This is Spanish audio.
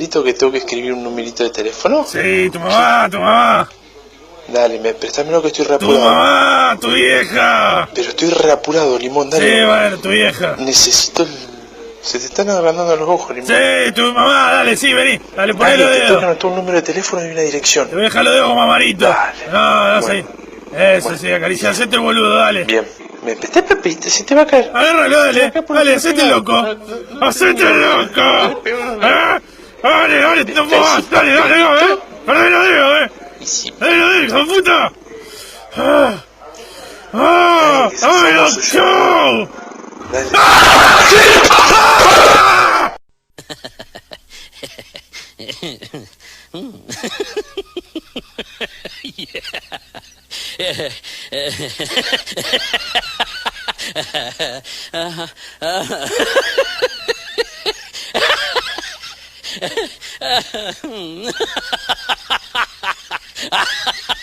¿Listo que tengo que escribir un numerito de teléfono? Sí, tu mamá, tu mamá. Dale, préstamelo que estoy Tu reapurado. mamá, tu vieja. Pero estoy reapurado, Limón, dale. Sí, bueno, tu vieja. Necesito el... Se te están agrandando los ojos, Limón. Sí, tu mamá, dale, sí, vení. Dale, poné Dale, los te tengo que dedos. anotar un número de teléfono y una dirección. Te voy a dejar los dedos como amarito. Dale. No, Bueno. sí. Eso, Bueno. sí, acariciá, hacete el boludo, dale. Bien. Se te va a caer. Agárralo, dale. Acá por Dale, acá hacete pegado. loco. Hacete loco. Dale, dale, no más. Dale, dale, dale. Perdé los dedos, Y sí. Dale los dedos, hijo de puta. Dale, que se ¡Ay, somos no, suyos. chau! Dale. Ha